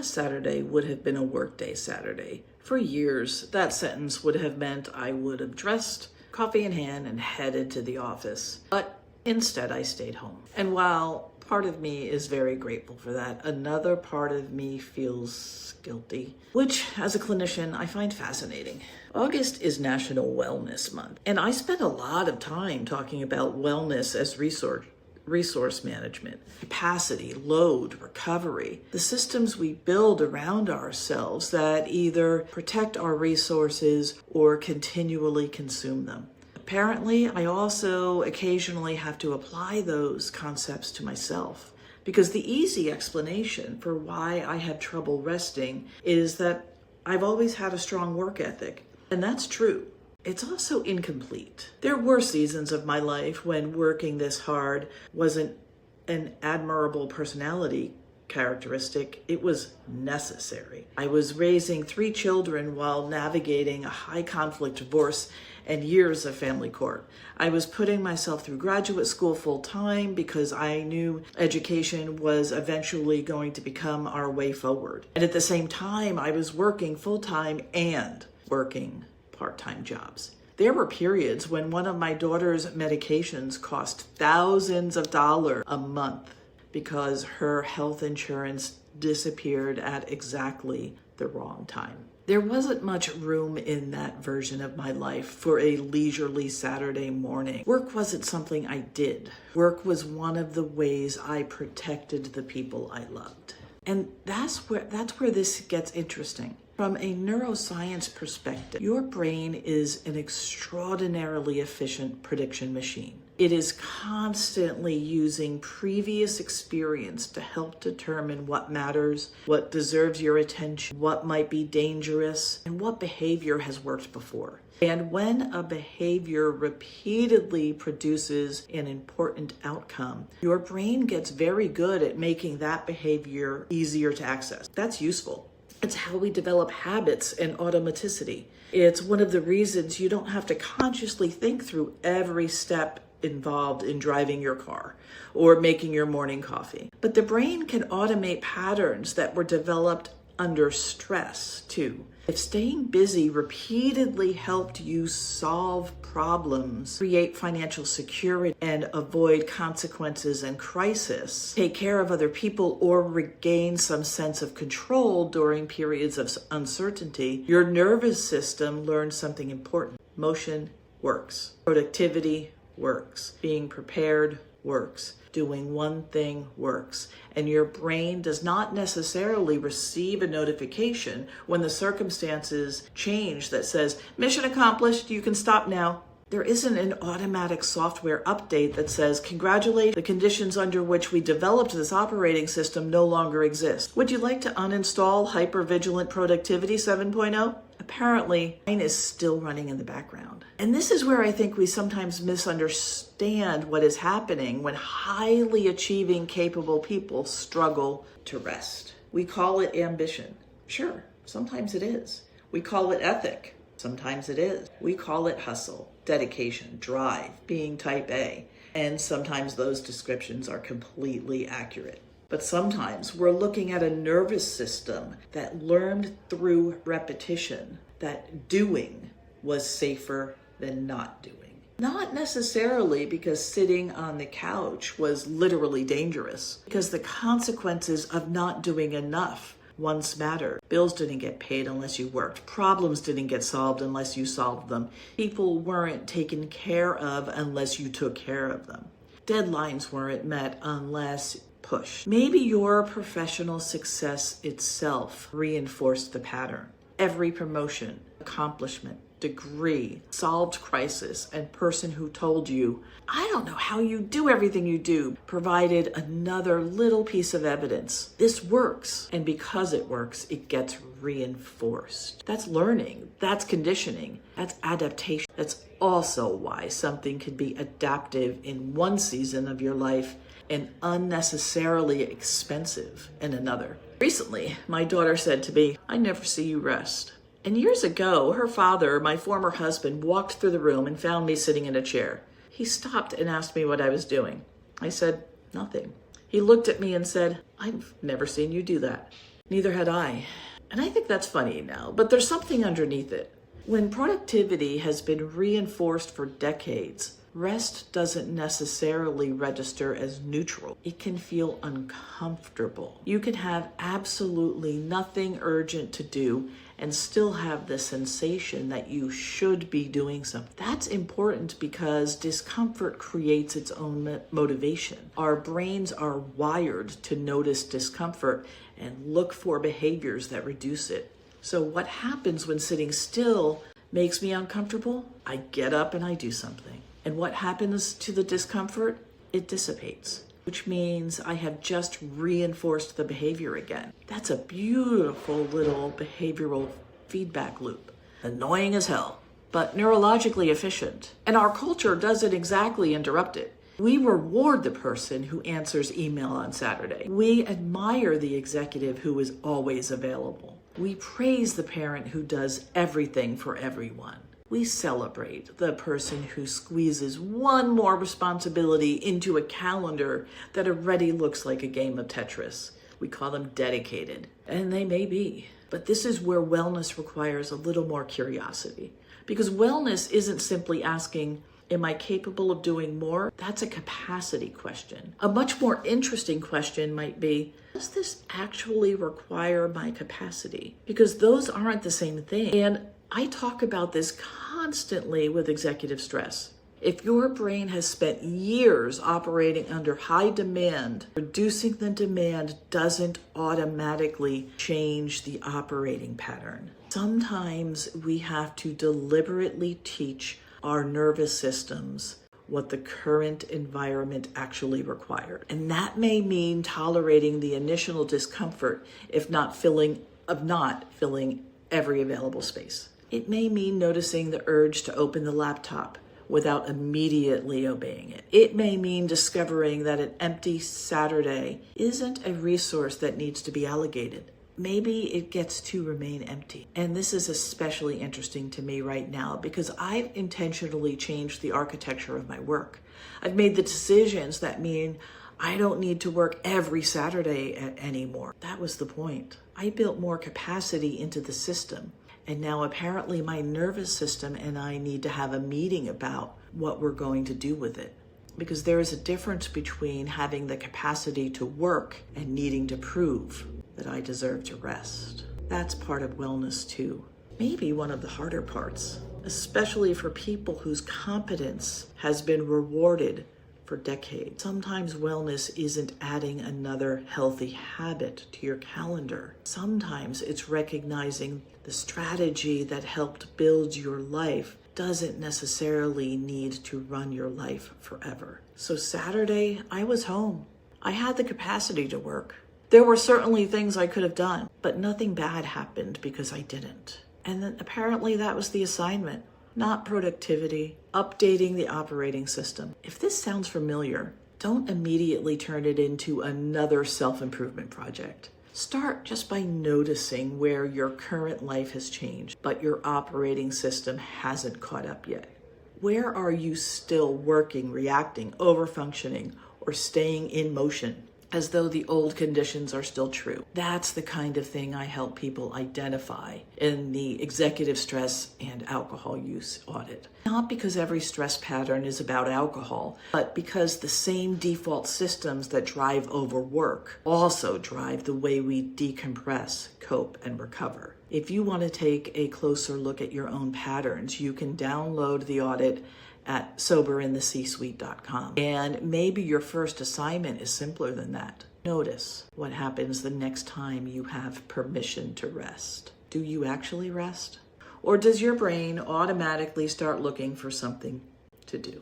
last Saturday would have been a workday Saturday. For years, that sentence would have meant I would have dressed, coffee in hand, and headed to the office. But instead, I stayed home. And while part of me is very grateful for that, another part of me feels guilty, which, as a clinician, I find fascinating. August is National Wellness Month, and I spent a lot of time talking about wellness as resource management, capacity, load, recovery, the systems we build around ourselves that either protect our resources or continually consume them. Apparently, I also occasionally have to apply those concepts to myself, because the easy explanation for why I have trouble resting is that I've always had a strong work ethic, and that's true. It's also incomplete. There were seasons of my life when working this hard wasn't an admirable personality characteristic, it was necessary. I was raising 3 children while navigating a high conflict divorce and years of family court. I was putting myself through graduate school full time because I knew education was eventually going to become our way forward. And at the same time, I was working full time and working part-time jobs. There were periods when one of my daughter's medications cost thousands of dollars a month because her health insurance disappeared at exactly the wrong time. There wasn't much room in that version of my life for a leisurely Saturday morning. Work wasn't something I did. Work was one of the ways I protected the people I loved. And that's where this gets interesting. From a neuroscience perspective, your brain is an extraordinarily efficient prediction machine. It is constantly using previous experience to help determine what matters, what deserves your attention, what might be dangerous, and what behavior has worked before. And when a behavior repeatedly produces an important outcome, your brain gets very good at making that behavior easier to access. That's useful. It's how we develop habits and automaticity. It's one of the reasons you don't have to consciously think through every step involved in driving your car or making your morning coffee. But the brain can automate patterns that were developed under stress too. If staying busy repeatedly helped you solve problems, create financial security, and avoid consequences and crisis, take care of other people, or regain some sense of control during periods of uncertainty, your nervous system learns something important. Motion works. Productivity works. Being prepared works. Doing one thing works. And your brain does not necessarily receive a notification when the circumstances change that says, mission accomplished, you can stop now. There isn't an automatic software update that says, congratulations, the conditions under which we developed this operating system no longer exist. Would you like to uninstall Hypervigilant Productivity 7.0? Apparently, mine is still running in the background. And this is where I think we sometimes misunderstand what is happening when highly achieving, capable people struggle to rest. We call it ambition. Sure, sometimes it is. We call it ethic. Sometimes it is. We call it hustle, dedication, drive, being type A. And sometimes those descriptions are completely accurate. But sometimes we're looking at a nervous system that learned through repetition that doing was safer than not doing. Not necessarily because sitting on the couch was literally dangerous, because the consequences of not doing enough once mattered. Bills didn't get paid unless you worked. Problems didn't get solved unless you solved them. People weren't taken care of unless you took care of them. Deadlines weren't met unless push. Maybe your professional success itself reinforced the pattern. Every promotion, accomplishment, degree, solved crisis, and person who told you, I don't know how you do everything you do, provided another little piece of evidence. This works. And because it works, it gets reinforced. That's learning. That's conditioning. That's adaptation. That's also why something can be adaptive in one season of your life and unnecessarily expensive in another. Recently, my daughter said to me, I never see you rest. And years ago, her father, my former husband, walked through the room and found me sitting in a chair. He stopped and asked me what I was doing. I said, nothing. He looked at me and said, I've never seen you do that. Neither had I. And I think that's funny now, but there's something underneath it. When productivity has been reinforced for decades, rest doesn't necessarily register as neutral. It can feel uncomfortable. You can have absolutely nothing urgent to do and still have the sensation that you should be doing something. That's important because discomfort creates its own motivation. Our brains are wired to notice discomfort and look for behaviors that reduce it. So what happens when sitting still makes me uncomfortable? I get up and I do something. And what happens to the discomfort? It dissipates, which means I have just reinforced the behavior again. That's a beautiful little behavioral feedback loop. Annoying as hell, but neurologically efficient. And our culture doesn't exactly interrupt it. We reward the person who answers email on Saturday. We admire the executive who is always available. We praise the parent who does everything for everyone. We celebrate the person who squeezes one more responsibility into a calendar that already looks like a game of Tetris. We call them dedicated, and they may be. But this is where wellness requires a little more curiosity. Because wellness isn't simply asking, am I capable of doing more? That's a capacity question. A much more interesting question might be, does this actually require my capacity? Because those aren't the same thing. And I talk about this constantly with executive stress. If your brain has spent years operating under high demand, reducing the demand doesn't automatically change the operating pattern. Sometimes we have to deliberately teach our nervous systems what the current environment actually required. And that may mean tolerating the initial discomfort of not filling every available space. It may mean noticing the urge to open the laptop without immediately obeying it. It may mean discovering that an empty Saturday isn't a resource that needs to be allocated. Maybe it gets to remain empty. And this is especially interesting to me right now because I've intentionally changed the architecture of my work. I've made the decisions that mean I don't need to work every Saturday anymore. That was the point. I built more capacity into the system. And now apparently my nervous system and I need to have a meeting about what we're going to do with it. Because there is a difference between having the capacity to work and needing to prove that I deserve to rest. That's part of wellness too. Maybe one of the harder parts, especially for people whose competence has been rewarded for decades. Sometimes wellness isn't adding another healthy habit to your calendar. Sometimes it's recognizing the strategy that helped build your life doesn't necessarily need to run your life forever. So Saturday, I was home. I had the capacity to work. There were certainly things I could have done, but nothing bad happened because I didn't. And then apparently that was the assignment. Not productivity, updating the operating system. If this sounds familiar, don't immediately turn it into another self-improvement project. Start just by noticing where your current life has changed, but your operating system hasn't caught up yet. Where are you still working, reacting, overfunctioning, or staying in motion as though the old conditions are still true? That's the kind of thing I help people identify in the executive stress and alcohol use audit. Not because every stress pattern is about alcohol, but because the same default systems that drive overwork also drive the way we decompress, cope, and recover. If you want to take a closer look at your own patterns, you can download the audit at soberintheCsuite.com. And maybe your first assignment is simpler than that. Notice what happens the next time you have permission to rest. Do you actually rest? Or does your brain automatically start looking for something to do?